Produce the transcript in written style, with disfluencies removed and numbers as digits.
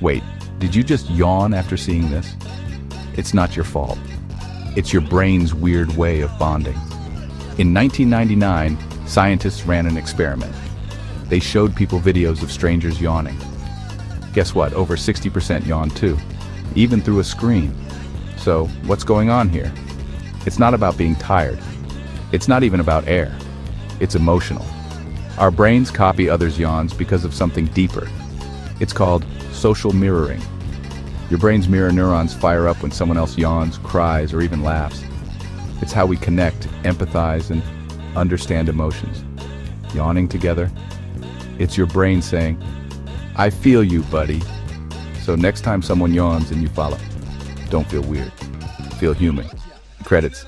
Wait, did you just yawn after seeing this? It's not your fault. It's your brain's weird way of bonding. In 1999, scientists ran an experiment. They showed people videos of strangers yawning. Guess what? Over 60% yawned too, even through a screen. So, what's going on here? It's not about being tired. It's not even about air. It's emotional. Our brains copy others' yawns because of something deeper. It's called social mirroring. Your brain's mirror neurons fire up when someone else yawns, cries, or even laughs. It's how we connect, empathize, and understand emotions. Yawning together, it's your brain saying, "I feel you, buddy." So next time someone yawns and you follow, don't feel weird. Feel human. Credits.